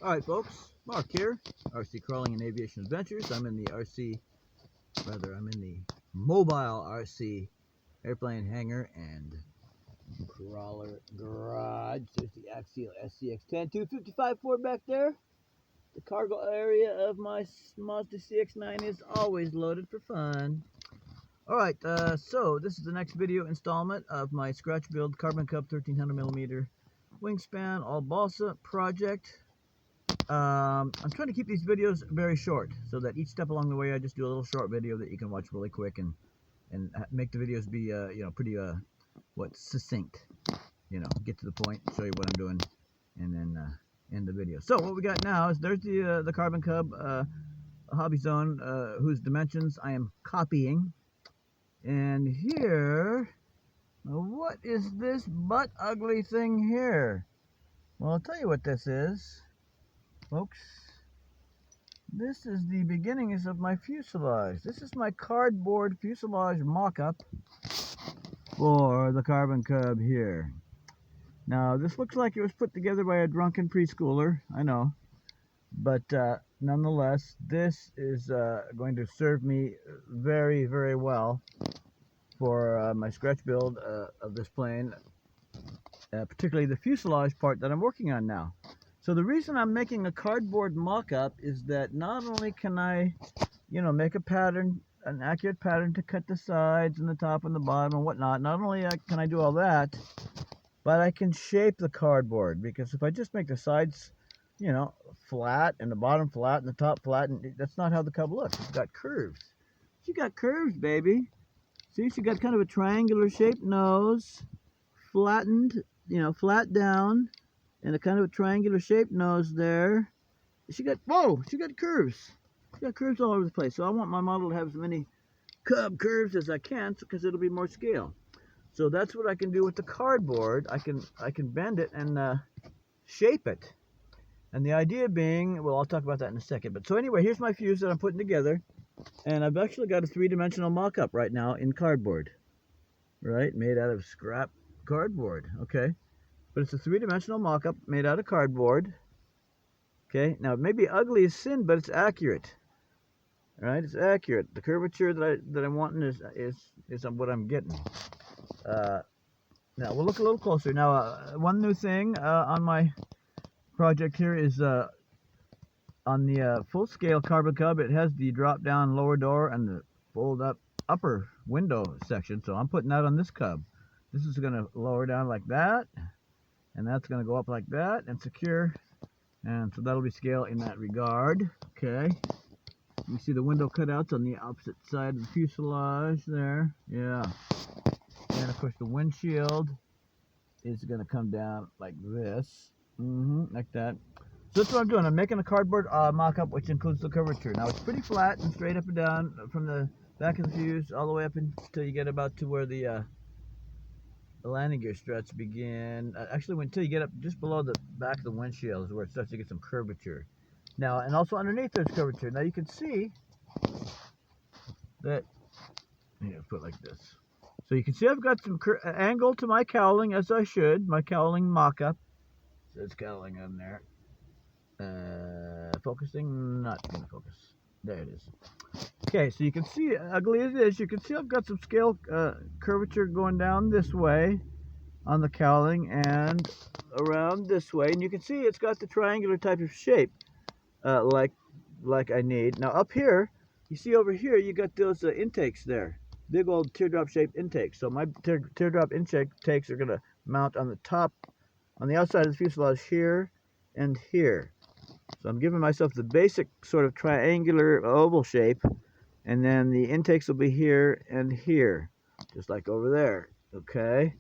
Alright folks, Mark here, RC Crawling and Aviation Adventures. I'm in the mobile RC airplane hangar and crawler garage. There's the Axial SCX-10 255 Ford back there. The cargo area of my Mazda CX-9 is always loaded for fun. Alright, so this is the next video installment of my scratch build Carbon Cub 1300mm wingspan all balsa project. I'm trying to keep these videos very short so that each step along the way I just do a little short video that you can watch really quick and make the videos be pretty succinct, get to the point, show you what I'm doing, and then end the video. So what we got now is there's the Carbon Cub hobby zone whose dimensions I am copying, and here, what is this butt ugly thing here? Well, I'll tell you what this is, folks. This is the beginnings of my fuselage. This is my cardboard fuselage mock-up for the Carbon Cub here. Now, this looks like it was put together by a drunken preschooler, I know, but nonetheless, this is going to serve me very, very well for my scratch build of this plane, particularly the fuselage part that I'm working on now. So the reason I'm making a cardboard mock-up is that not only can I, make a pattern, an accurate pattern to cut the sides and the top and the bottom and whatnot, not only can I do all that, but I can shape the cardboard, because if I just make the sides, flat and the bottom flat and the top flat, and that's not how the Cub looks. It's got curves. She got curves, baby. See, she got kind of a triangular shaped nose, flattened, flat down, and a kind of a triangular shaped nose there. She got curves. She got curves all over the place. So I want my model to have as many Cub curves as I can, because it'll be more scale. So that's what I can do with the cardboard. I can bend it and shape it. And the idea being, well, I'll talk about that in a second. But so anyway, here's my fuse that I'm putting together. And I've actually got a three-dimensional mock-up right now in cardboard. Right? Made out of scrap cardboard. Okay. But it's a three-dimensional mock-up made out of cardboard. Okay, now it may be ugly as sin, but it's accurate. All right, it's accurate. The curvature that I'm wanting is what I'm getting. Now we'll look a little closer. Now, one new thing on my project here is on the full-scale Carbon Cub, it has the drop-down lower door and the fold-up upper window section. So I'm putting that on this Cub. This is going to lower down like that. And that's going to go up like that and secure. And so that'll be scale in that regard. Okay. You see the window cutouts on the opposite side of the fuselage there. Yeah. And of course the windshield is going to come down like this. Like that. So that's what I'm doing. I'm making a cardboard mock-up which includes the curvature. Now it's pretty flat and straight up and down from the back of the fuse all the way up until you get about to where the landing gear struts begin. Actually, until you get up just below the back of the windshield is where it starts to get some curvature. Now, and also underneath there's curvature. Now you can see that, put it like this. So you can see I've got some angle to my cowling, as I should. My cowling mock-up. So it's cowling on there. Focusing, not going to focus. There it is. Okay, so you can see, ugly as it is, you can see I've got some scale curvature going down this way on the cowling and around this way. And you can see it's got the triangular type of shape like I need. Now up here, you see over here, you got those intakes there. Big old teardrop shaped intakes. So my teardrop intakes are going to mount on the top, on the outside of the fuselage here and here. So I'm giving myself the basic sort of triangular oval shape, and then the intakes will be here and here, just like over there. Okay,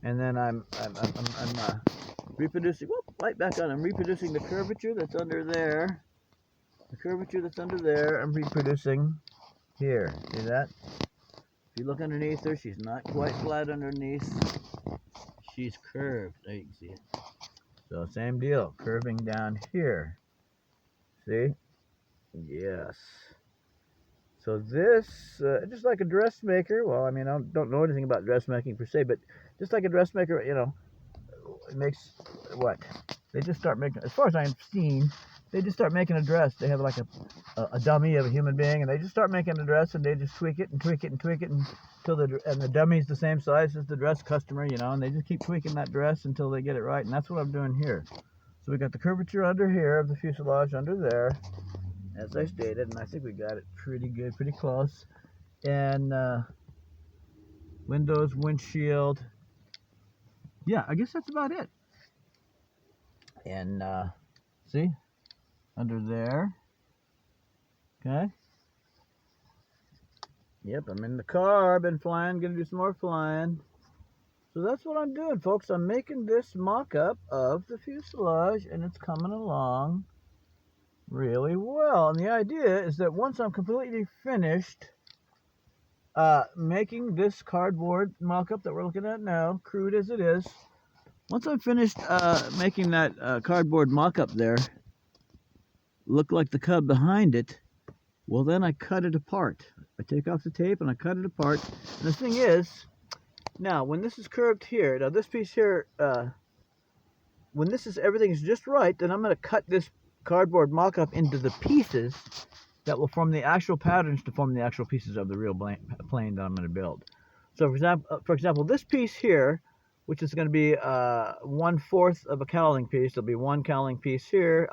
and then I'm reproducing. Whoop, light back on. I'm reproducing the curvature that's under there. The curvature that's under there, I'm reproducing here. See that? If you look underneath her, she's not quite flat underneath. She's curved. There you can see it. So same deal, curving down here. See? Yes. So this, just like a dressmaker, well, I mean, I don't know anything about dressmaking per se, but just like a dressmaker, it makes what? They just start making, as far as I've seen, they just start making a dress. They have like a dummy of a human being, and they just start making a dress, and they just tweak it and tweak it and tweak it until the dummy's the same size as the dress customer, you know, and they just keep tweaking that dress until they get it right, and that's what I'm doing here. So we got the curvature under here of the fuselage under there, as I stated, and I think we got it pretty good, pretty close. And windows, windshield. Yeah, I guess that's about it. And see, under there. Okay. Yep, I'm in the car. I've been flying. Gonna do some more flying. So that's what I'm doing, folks. I'm making this mock-up of the fuselage, and it's coming along really well. And the idea is that once I'm completely finished making this cardboard mock-up that we're looking at now, crude as it is, once I'm finished making that cardboard mock-up there look like the cub behind it, well, then I cut it apart. I take off the tape and I cut it apart. And the thing is, now, when this is curved here, now this piece here, when everything is just right, then I'm going to cut this cardboard mock-up into the pieces that will form the actual patterns to form the actual pieces of the real plane that I'm going to build. So, for example, this piece here, which is going to be 1/4 of a cowling piece, there'll be one cowling piece here,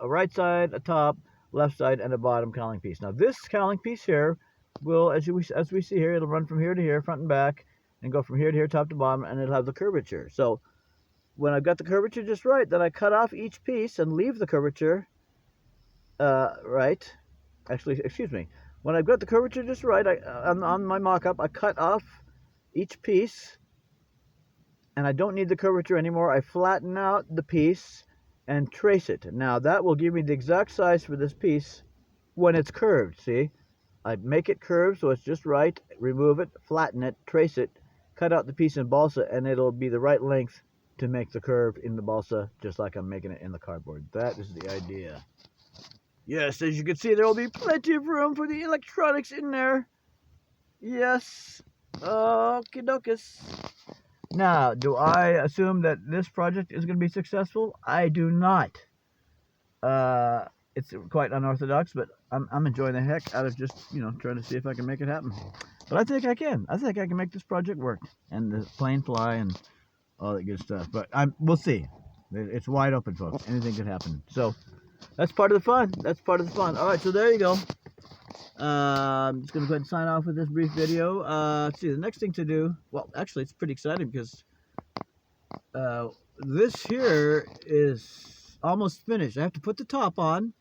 a right side, a top, left side, and a bottom cowling piece. Now, this cowling piece here will, as we see here, it'll run from here to here, front and back, and go from here to here, top to bottom, and it'll have the curvature. So when I've got the curvature just right, then I cut off each piece and leave the curvature right. Actually, excuse me. When I've got the curvature just right, on my mock-up, I cut off each piece, and I don't need the curvature anymore. I flatten out the piece and trace it. Now, that will give me the exact size for this piece when it's curved, see? I make it curved so it's just right, remove it, flatten it, trace it, cut out the piece in balsa, and it'll be the right length to make the curve in the balsa, just like I'm making it in the cardboard. That is the idea. Yes, as you can see, there will be plenty of room for the electronics in there. Yes. Okie dokus. Now, do I assume that this project is going to be successful? I do not. It's quite unorthodox, but I'm enjoying the heck out of just, you know, trying to see if I can make it happen. But I think I can. I think I can make this project work, and the plane fly and all that good stuff. But we'll see. It's wide open, folks. Anything could happen. So that's part of the fun. That's part of the fun. All right, so there you go. I'm just going to go ahead and sign off with this brief video. Let's see, the next thing to do, well, actually, it's pretty exciting because this here is almost finished. I have to put the top on,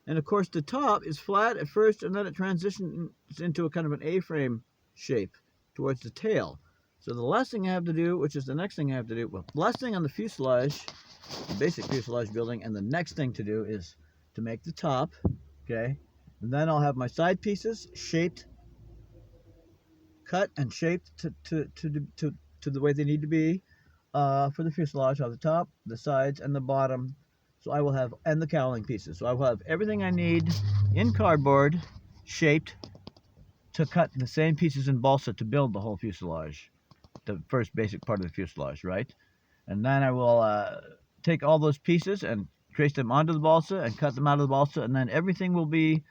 and of course, the top is flat at first, and then it transitions into a kind of an A-frame shape towards the tail. So the last thing I have to do, which is the next thing I have to do, well, the last thing on the fuselage, the basic fuselage building, and the next thing to do is to make the top, okay? And then I'll have my side pieces shaped, cut and shaped to the way they need to be for the fuselage. I'll have the top, the sides, and the bottom. So I will have, and the cowling pieces. So I will have everything I need in cardboard, shaped to cut the same pieces in balsa to build the whole fuselage, the first basic part of the fuselage, right? And then I will take all those pieces and trace them onto the balsa and cut them out of the balsa, and then everything will be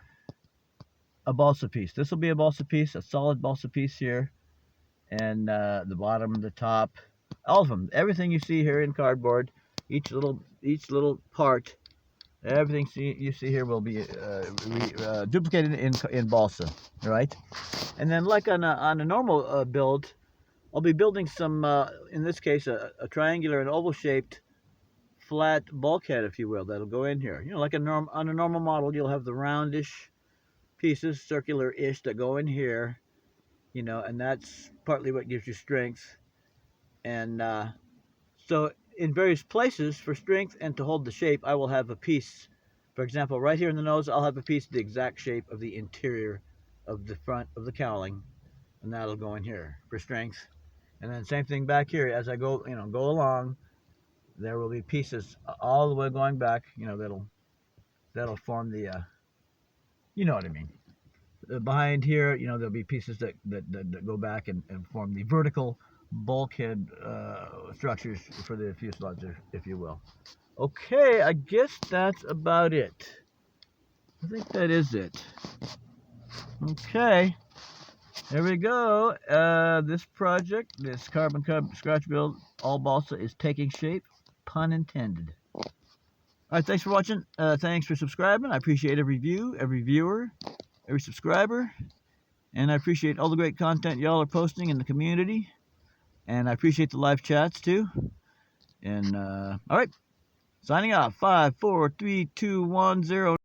a balsa piece. This will be a balsa piece, a solid balsa piece here, and the bottom, the top, all of them. Everything you see here in cardboard, each little part, everything you see here will be duplicated in balsa, right? And then, like on a normal build, I'll be building some, in this case, a triangular and oval-shaped flat bulkhead, if you will, that'll go in here. You know, like on a normal model, you'll have the roundish pieces, circular-ish, that go in here, you know, and that's partly what gives you strength. And so in various places, for strength and to hold the shape, I will have a piece. For example, right here in the nose, I'll have a piece the exact shape of the interior of the front of the cowling, and that'll go in here for strength. And then same thing back here, as I go, you know, go along, there will be pieces all the way going back, you know, that'll form the, you know what I mean. Behind here, you know, there'll be pieces that go back and form the vertical bulkhead structures for the fuselage, if you will. Okay, I guess that's about it. I think that is it. Okay, there we go. This project, this Carbon Cub scratch build all balsa is taking shape, pun intended. All right, thanks for watching. Thanks for subscribing. I appreciate every view, every viewer, every subscriber, and I appreciate all the great content y'all are posting in the community. And I appreciate the live chats too. And all right, signing off. 5, 4, 3, 2, 1, 0.